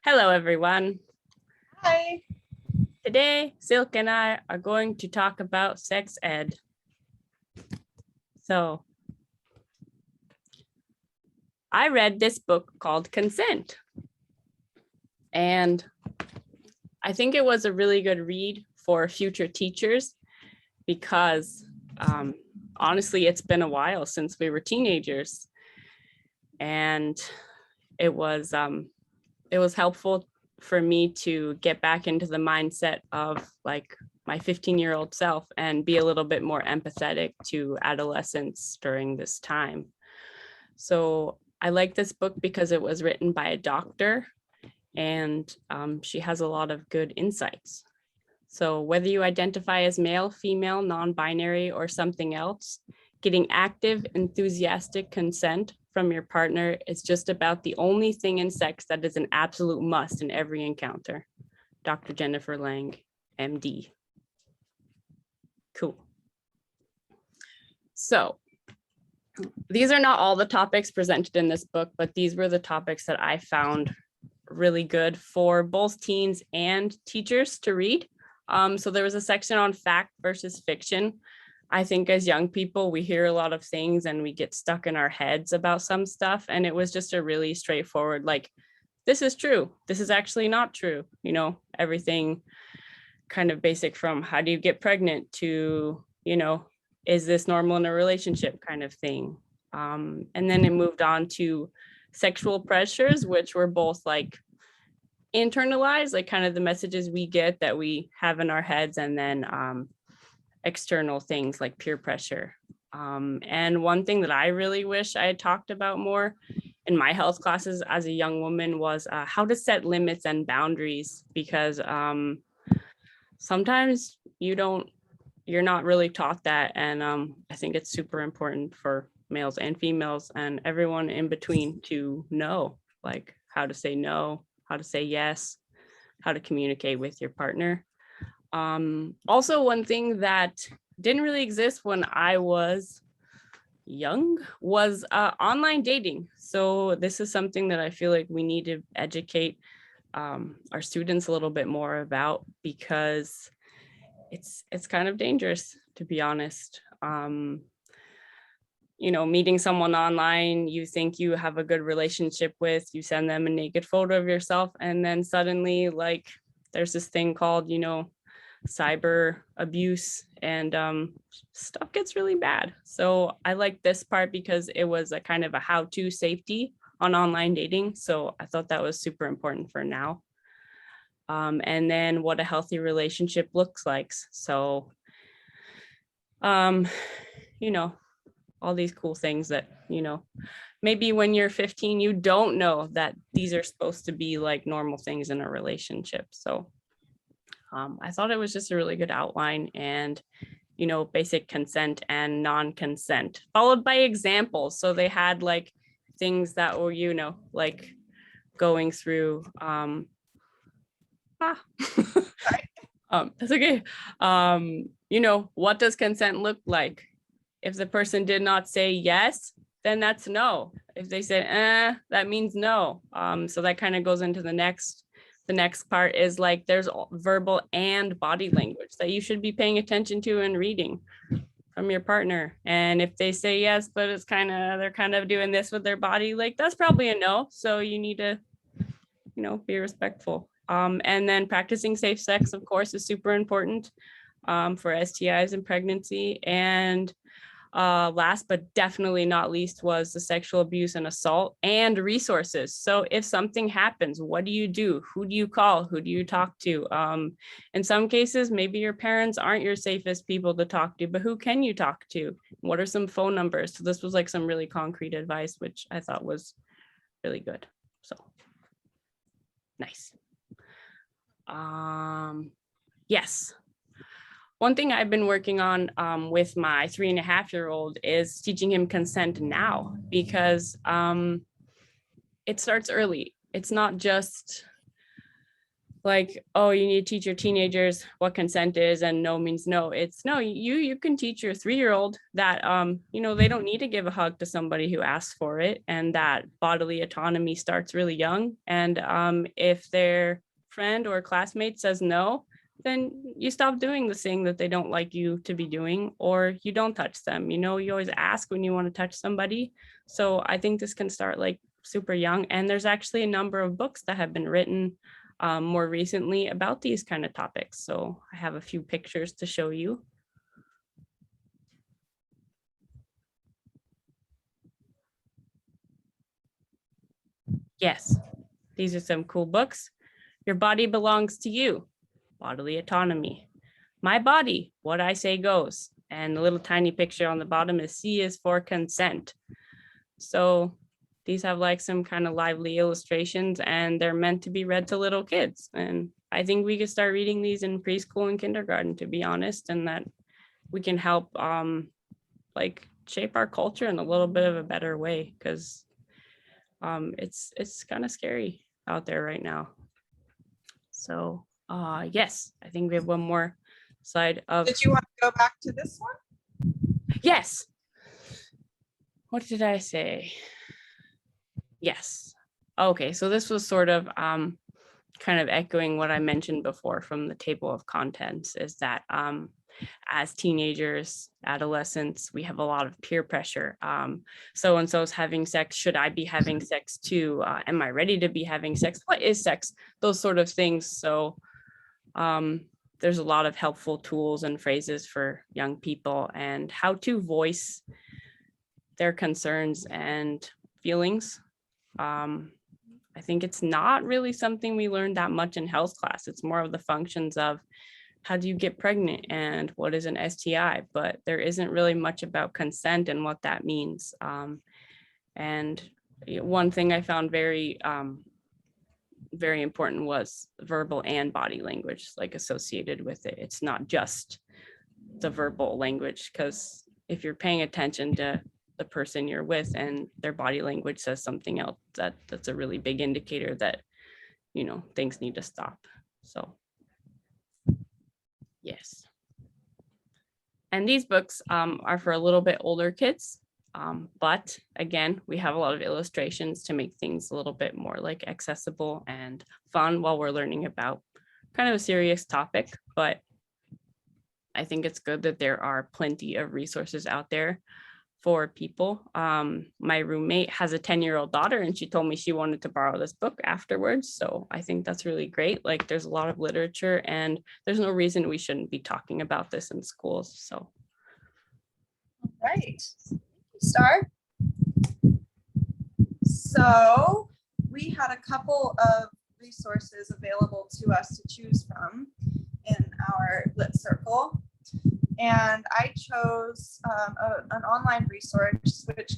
Hello, everyone. Hi. Today, Cilka and I are going to talk about sex ed. So, I read this book called Consent, and I think it was a really good read for future teachers because honestly, it's been a while since we were teenagers, and it was helpful for me to get back into the mindset of like my 15-year-old self and be a little bit more empathetic to adolescents during this time. So I like this book because it was written by a doctor and she has a lot of good insights. So whether you identify as male, female, non-binary, or something else, getting active, enthusiastic consent from your partner is just about the only thing in sex that is an absolute must in every encounter. Dr. Jennifer Lang, MD. Cool. So these are not all the topics presented in this book, but these were the topics that I found really good for both teens and teachers to read. So there was a section on fact versus fiction. I think as young people, we hear a lot of things and we get stuck in our heads about some stuff. And it was just a really straightforward, like, this is true. This is actually not true. You know, everything kind of basic from how do you get pregnant to, you know, is this normal in a relationship kind of thing. And then it moved on to sexual pressures, which were both like internalized, like kind of the messages we get that we have in our heads, and then external things like peer pressure. And one thing that I really wish I had talked about more in my health classes as a young woman was how to set limits and boundaries, because sometimes you're not really taught that. And I think it's super important for males and females and everyone in between to know like how to say no, how to say yes, how to communicate with your partner. Also, one thing that didn't really exist when I was young was online dating. So this is something that I feel like we need to educate our students a little bit more about, because it's kind of dangerous, to be honest. You know, meeting someone online you think you have a good relationship with, you send them a naked photo of yourself, and then suddenly like there's this thing called, you know, cyber abuse, and stuff gets really bad. So I like this part because it was a kind of a how-to safety on online dating. So I thought that was super important for now. And then what a healthy relationship looks like. So, you know, all these cool things that, you know, maybe when you're 15, you don't know that these are supposed to be like normal things in a relationship. So I thought it was just a really good outline, and, you know, basic consent and non-consent, followed by examples. So they had like things that were, you know, like going through, that's okay. You know, what does consent look like? If the person did not say yes, then that's no. If they said, that means no. So that kind of goes into the next part is like there's verbal and body language that you should be paying attention to and reading from your partner. And if they say yes, but it's they're kind of doing this with their body, like that's probably a no. So you need to, you know, be respectful. And then practicing safe sex, of course, is super important for STIs and pregnancy. And last but definitely not least was the sexual abuse and assault and resources. So if something happens, what do you do? Who do you call? Who do you talk to? In some cases, maybe your parents aren't your safest people to talk to, but who can you talk to? What are some phone numbers? So this was like some really concrete advice, which I thought was really good. So nice. Yes. One thing I've been working on with my 3.5-year-old is teaching him consent now, because it starts early. It's not just like, oh, you need to teach your teenagers what consent is and no means no. It's no, you can teach your 3-year-old that they don't need to give a hug to somebody who asks for it, and that bodily autonomy starts really young. And if their friend or classmate says no, then you stop doing the thing that they don't like you to be doing, or you don't touch them. You always ask when you want to touch somebody. So I think this can start like super young. And there's actually a number of books that have been written more recently about these kind of topics. So I have a few pictures to show you. Yes, these are some cool books. Your Body Belongs to You, Bodily Autonomy. My Body, What I Say Goes. And the little tiny picture on the bottom is C is for consent. So these have like some kind of lively illustrations, and they're meant to be read to little kids. And I think we could start reading these in preschool and kindergarten, to be honest, and that we can help like shape our culture in a little bit of a better way, because it's kind of scary out there right now. So yes, I think we have one more slide of. Did you want to go back to this one? Yes. What did I say? Yes. Okay, so this was sort of kind of echoing what I mentioned before from the table of contents, is that as teenagers, adolescents, we have a lot of peer pressure. So-and-so's having sex. Should I be having sex too? Am I ready to be having sex? What is sex? Those sort of things. So there's a lot of helpful tools and phrases for young people and how to voice their concerns and feelings. I think it's not really something we learned that much in health class. It's more of the functions of how do you get pregnant and what is an STI, but there isn't really much about consent and what that means. And one thing I found very important was verbal and body language, like associated with it. It's not just the verbal language, because if you're paying attention to the person you're with and their body language says something else, that's a really big indicator that things need to stop. So yes, and these books are for a little bit older kids, but again, we have a lot of illustrations to make things a little bit more like accessible and fun while we're learning about kind of a serious topic. But I think it's good that there are plenty of resources out there for people. My roommate has a 10-year-old daughter, and she told me she wanted to borrow this book afterwards. So I think that's really great. Like, there's a lot of literature, and there's no reason we shouldn't be talking about this in schools. So. All right. Thank you, Star. So we had a couple of resources available to us to choose from in our Lit Circle. And I chose an online resource which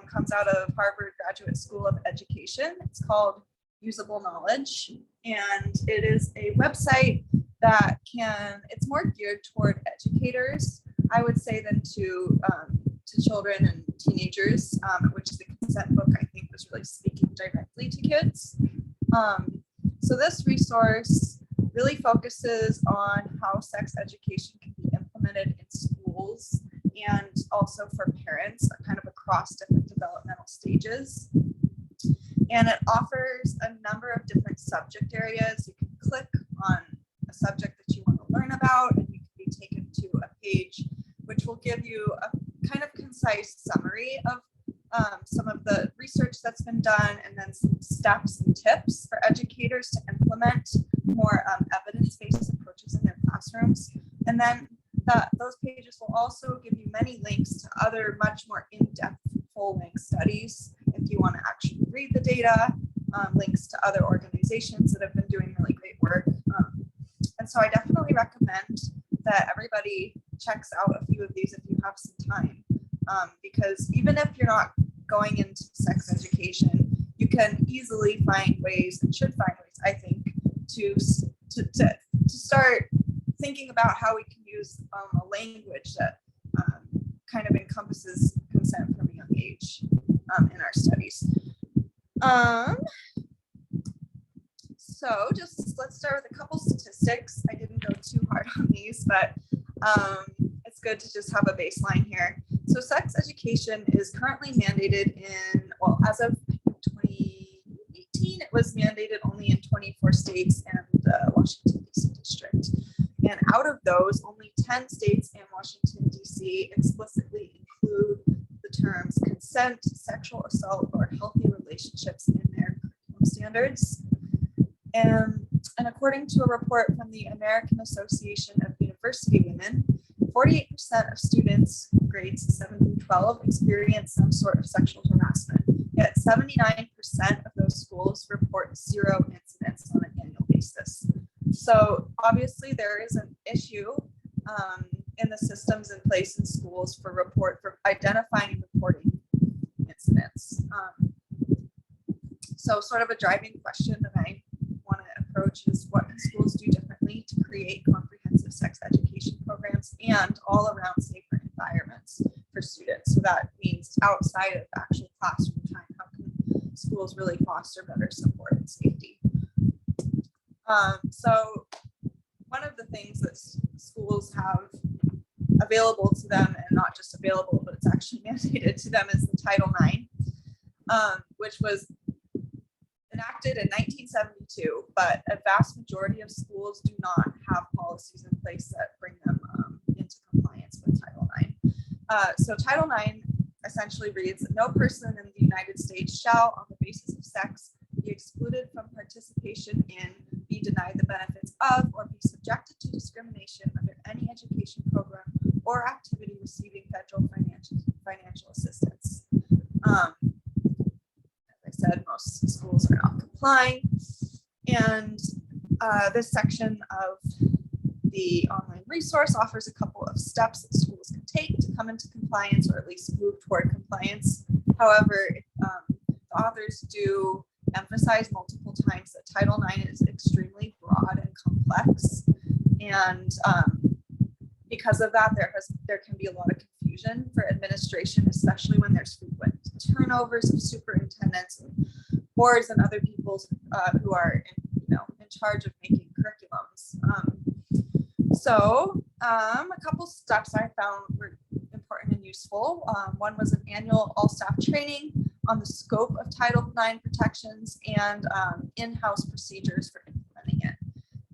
comes out of Harvard Graduate School of Education. It's called Usable Knowledge, and it is a website that it's more geared toward educators, I would say, than to children and teenagers, which the consent book, I think, was really speaking directly to kids. So this resource really focuses on how sex education can be implemented in schools and also for parents, kind of across different developmental stages. And it offers a number of different subject areas. You can click on a subject that you want to learn about, and you can be taken to a page which will give you a kind of concise summary of some of the research that's been done, and then some steps and tips for educators to implement more evidence-based approaches in their classrooms. And then those pages will also give you many links to other much more in-depth full-length studies if you want to actually read the data, links to other organizations that have been doing really great work. And so I definitely recommend that everybody checks out a few of these if you have some time, because even if you're not going into sex education, you can easily find ways, and should find ways, I think, to start thinking about how we can use a language that kind of encompasses consent from a young age in our studies. So let's start with a couple statistics. I didn't go too hard on these, but it's good to just have a baseline here. So sex education is currently mandated in, well, as of 2018, it was mandated only in 24 states and the Washington, D.C. district. And out of those, only 10 states and Washington, D.C. explicitly include the terms consent, sexual assault, or healthy relationships in their curriculum standards. And according to a report from the American Association of University Women, 48% of students grades 7 through 12 experience some sort of sexual harassment, yet 79% of those schools report 0 incidents on an annual basis. So obviously there is an issue in the systems in place in schools for identifying and reporting incidents. So sort of a driving question that I want to approach is what can schools do differently to create comprehensive sex education programs and all around safer environments for students. So that means outside of actual classroom time, how can schools really foster better support and safety? So one of the things that schools have available to them, and not just available, but it's actually mandated to them, is the Title IX, which was enacted in 1972, but a vast majority of schools do not have policies in place that bring them into compliance with Title IX. So Title IX essentially reads that no person in the United States shall, on the basis of sex, be excluded from participation in, be denied the benefits of, or be subjected to discrimination under any education program or activity receiving federal financial assistance. As I said, most schools are not complying, and this section of the online resource offers a couple of steps that schools can take to come into compliance, or at least move toward compliance. However, the authors do emphasize multiple times that Title IX is extremely broad and complex, and because of that, there can be a lot of confusion for administration, especially when there's frequent turnovers of superintendents and boards and other people who are in charge of making curriculums. So a couple steps I found were important and useful. One was an annual all-staff training on the scope of Title IX protections and in-house procedures for implementing it.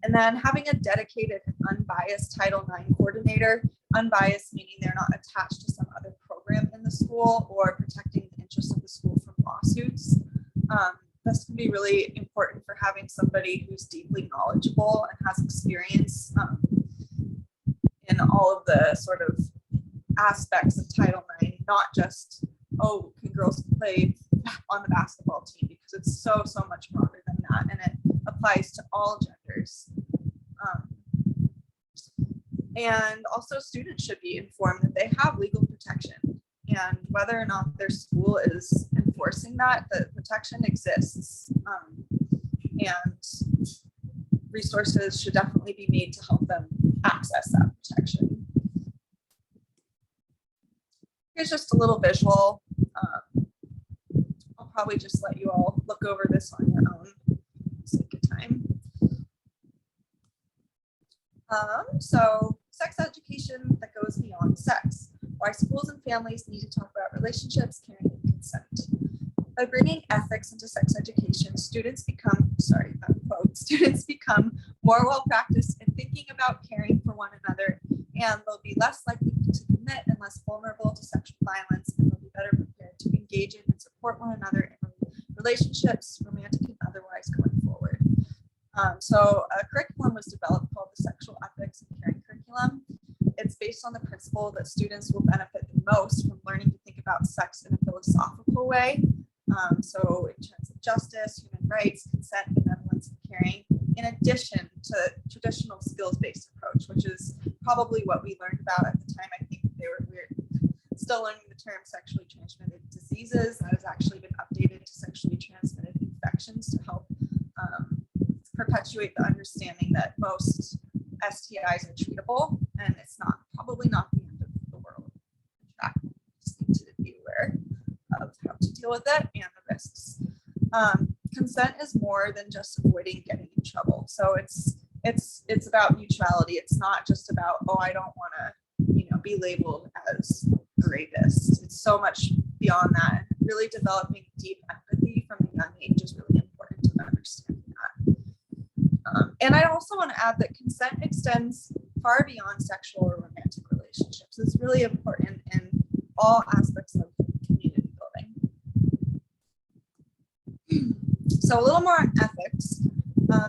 And then having a dedicated and unbiased Title IX coordinator, unbiased meaning they're not attached to some other program in the school or protecting the interests of the school from lawsuits. This can be really important for having somebody who's deeply knowledgeable and has experience in all of the sort of aspects of Title IX, not just, oh, can girls play on the basketball team, because it's so much broader than that, and it applies to all genders. And also students should be informed that they have legal protection, and whether or not their school is enforcing that, the protection exists. And resources should definitely be made to help them access that protection. Here's just a little visual. I'll probably just let you all look over this on your own for the sake of time. So sex education that goes beyond sex. Why schools and families need to talk about relationships, caring, and consent. By bringing ethics into sex education, students become more well-practiced in thinking about caring for one another, and they'll be less likely to commit and less vulnerable to sexual violence, and they'll be better prepared to engage in and support one another in relationships, romantic and otherwise, going forward. So a curriculum was developed called the Sexual Ethics and Caring Curriculum. It's based on the principle that students will benefit the most from learning to think about sex in a philosophical way. So in terms of justice, human rights, consent, benevolence, and caring, in addition to traditional skills-based approach, which is probably what we learned about at the time. I think we were still learning the term sexually transmitted diseases. That has actually been updated to sexually transmitted infections to help perpetuate the understanding that most STIs are treatable, and it's probably not the end of the world. In fact, we just need to be aware of how to deal with it and the risks. consent is more than just avoiding getting in trouble. So it's about mutuality. It's not just about, oh, I don't want to, be labeled as a rapist. It's so much beyond that. Really developing deep empathy from a young age is really important to understanding that. And I also want to add that consent extends far beyond sexual or romantic relationships. It's really important in all aspects of community building. So a little more on ethics.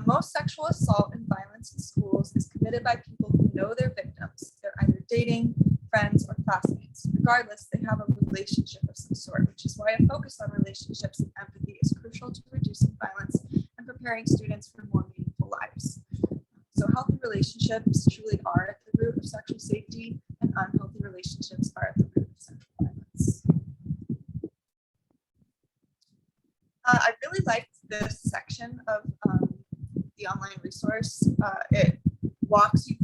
Most sexual assault and violence in schools is committed by people who know their victims. They're either dating, friends, or classmates. Regardless, they have a relationship of some sort, which is why a focus on relationships and empathy is crucial to reducing violence and preparing students for more meaningful lives. So healthy relationships truly are at the root of sexual safety, and unhealthy relationships are at the root of sexual violence. I really liked this section of the online resource. It walks you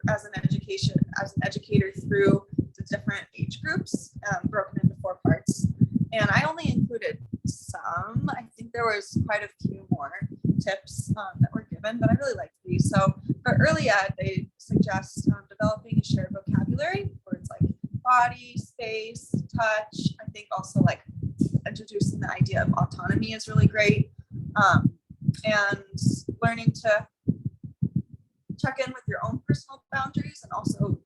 as an educator through the different age groups, broken into 4 parts. And I only included some. I think there was quite a few more tips that were given, but I really liked these. So for early ed, they suggest developing a shared vocabulary, words like body, space, touch. I think also like introducing the idea of autonomy is really great. And learning to check in with your own personal boundaries and also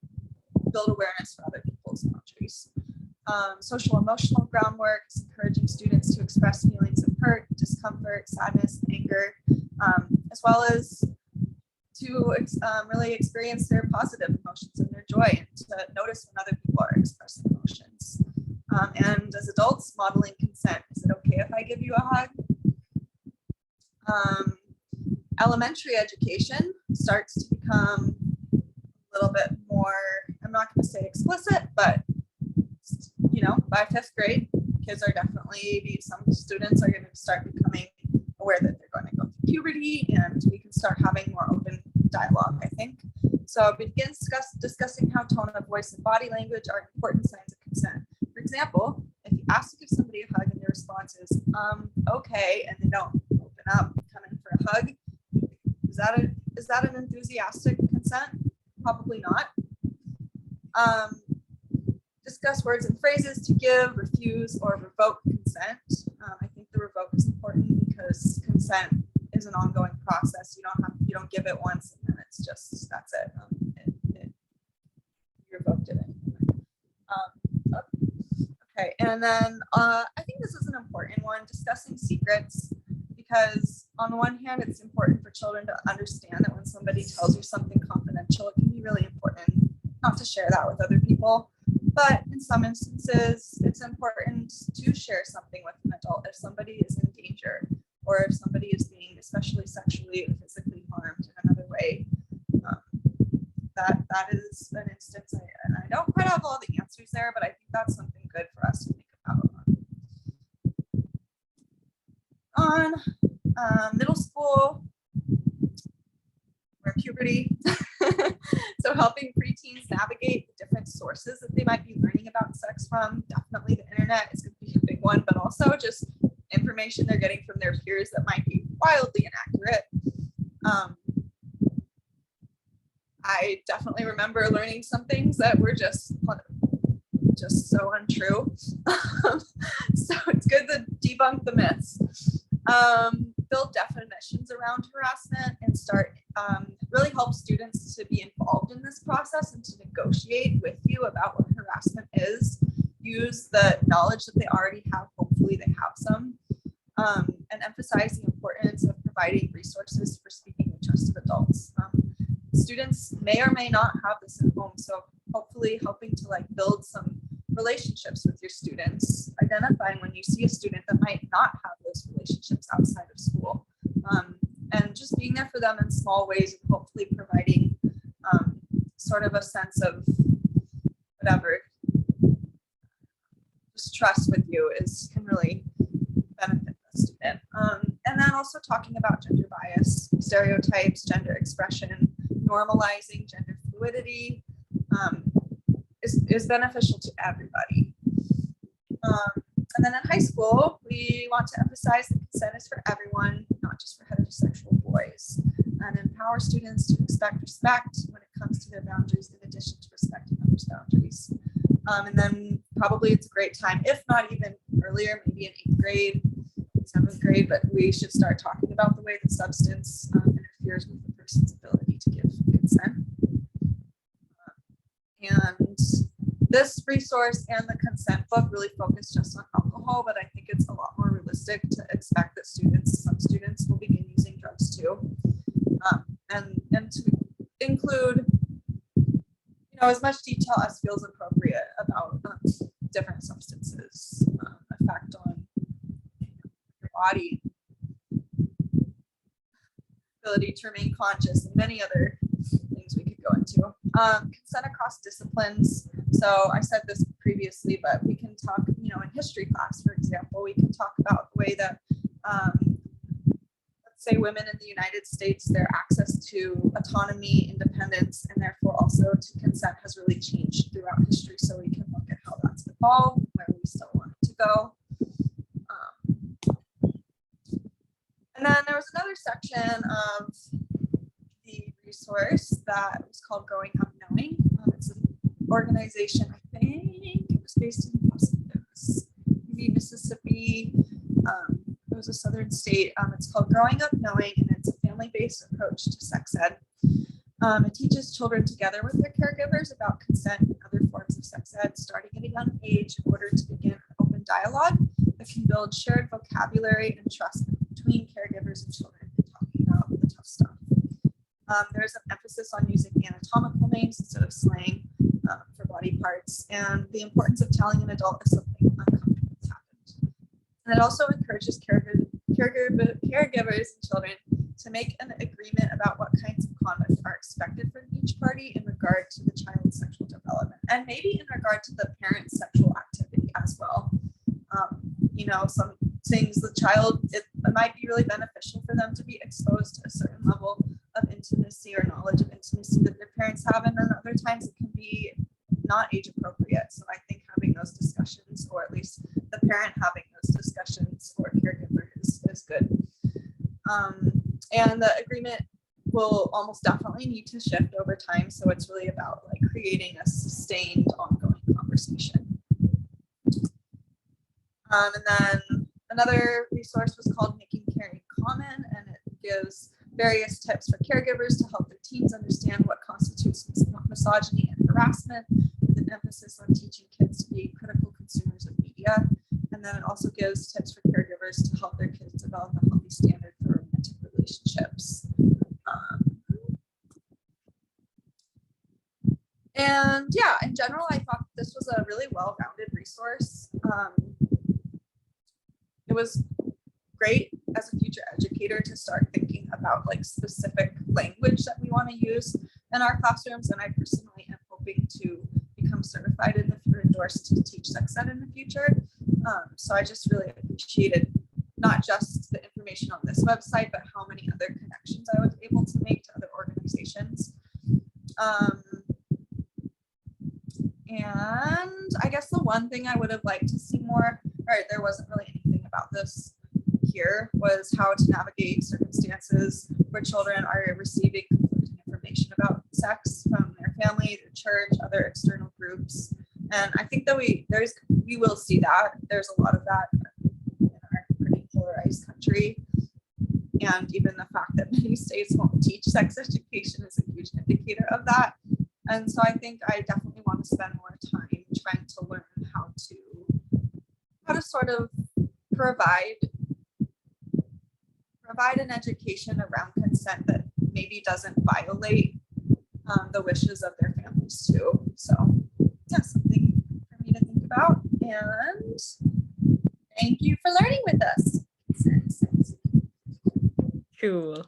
build awareness for other people's boundaries. Social emotional groundwork is encouraging students to express feelings of hurt, discomfort, sadness, anger, as well as to really experience their positive emotions and their joy, and to notice when other people are expressing emotions. And as adults, modeling consent. Is it okay if I give you a hug? Elementary education starts to become a little bit more, I'm not going to say explicit, but by 5th grade, kids are definitely, some students are going to start becoming aware that they're going to go through puberty, and we can start having more open dialogue, I think. So begin discussing how tone of voice and body language are important signs of consent. For example, if you ask to give somebody a hug and their response is, okay, and they don't open up, come in for a hug, is that an enthusiastic consent? Probably not. Discuss words and phrases to give, refuse, or revoke consent. I think the revoke is important because consent is an ongoing process. You don't give it once and then it's just, that's it. You revoked it anyway. Okay, and then I think this is an important one, discussing secrets, because on the one hand, it's important for children to understand that when somebody tells you something confidential, it can be really important not to share that with other people. But in some instances, it's important to share something with an adult if somebody is in danger, or if somebody is being especially sexually or physically harmed in another way. That is an instance, and I don't quite have all the answers there, but I think that's something good for us to think about. On middle school, or puberty, so helping preteens navigate the different sources that they might be learning about sex from. Definitely the internet is going to be a big one, but also just information they're getting from their peers that might be wildly inaccurate. I definitely remember learning some things that were just so untrue. So it's good to debunk the myths. Build definitions around harassment and start really help students to be involved in this process and to negotiate with you about what harassment is. Use the knowledge that they already have, hopefully they have some, and emphasize the importance of providing resources for speaking with trusted adults. Students may or may not have this at home, so hopefully helping to build some relationships with your students, identifying when you see a student that might not have those relationships outside of school, and just being there for them in small ways, and hopefully providing sort of a sense of whatever, just trust with you can really benefit the student. And then also talking about gender bias, stereotypes, gender expression, normalizing gender fluidity is beneficial to everybody. And then in high school, we want to emphasize that consent is for everyone, not just for heterosexual boys, and empower students to expect respect when it comes to their boundaries, in addition to respecting others' boundaries. And then probably it's a great time, if not even earlier, maybe in 8th grade, 7th grade, but we should start talking about the way that substance interferes with the person's ability to give consent. And this resource and the consent book really focus just on alcohol, but I think it's a lot more realistic to expect that some students will begin using drugs too. And to include, as much detail as feels appropriate about different substances, effect on your body, ability to remain conscious, and many other things we could go into. Consent across disciplines. So I said this previously, but we can talk, in history class, for example, we can talk about the way that, let's say, women in the United States, their access to autonomy, independence, and therefore also to consent has really changed throughout history. So we can look at how that's evolved, where we still want it to go. And then there was another section of the resource that was called Growing Up Knowing. It's an organization, I think it was based in maybe Mississippi. It was a southern state. It's called Growing Up Knowing, and it's a family-based approach to sex ed. It teaches children together with their caregivers about consent and other forms of sex ed, starting at a young age, in order to begin an open dialogue that can build shared vocabulary and trust between caregivers and children in talking about the tough stuff. There's an emphasis on using anatomical names instead of slang for body parts, and the importance of telling an adult if something uncomfortable has happened. And it also encourages caregivers and children to make an agreement about what kinds of conduct are expected from each party in regard to the child's sexual development, and maybe in regard to the parent's sexual activity as well. Some things the child, it might be really beneficial for them to be exposed to a certain level of intimacy or knowledge of intimacy that their parents have, and then other times it can be not age appropriate. So I think having those discussions, or at least the parent having those discussions or caregiver is good. And the agreement will almost definitely need to shift over time. So it's really about creating a sustained, ongoing conversation. And then another resource was called Making Caring Common, and it gives various tips for caregivers to help their teens understand what constitutes misogyny and harassment, with an emphasis on teaching kids to be critical consumers of media. And then it also gives tips for caregivers to help their kids develop a healthy standard for romantic relationships. And yeah, in general, I thought this was a really well-rounded resource. It was great as a future educator to start thinking about specific language that we want to use in our classrooms. And I personally am hoping to become certified and if you're endorsed to teach sex ed in the future. So I just really appreciated not just the information on this website, but how many other connections I was able to make to other organizations. And I guess the one thing I would have liked to see more, there wasn't really anything about this here, was how to navigate circumstances where children are receiving conflicting information about sex from their family, their church, other external groups. And I think that we will see that. There's a lot of that in our pretty polarized country. And even the fact that many states won't teach sex education is a huge indicator of that. And so I think I definitely want to spend more time trying to learn how to sort of provide an education around consent that maybe doesn't violate the wishes of their families too. So yeah, something for me to think about. And thank you for learning with us. Cool.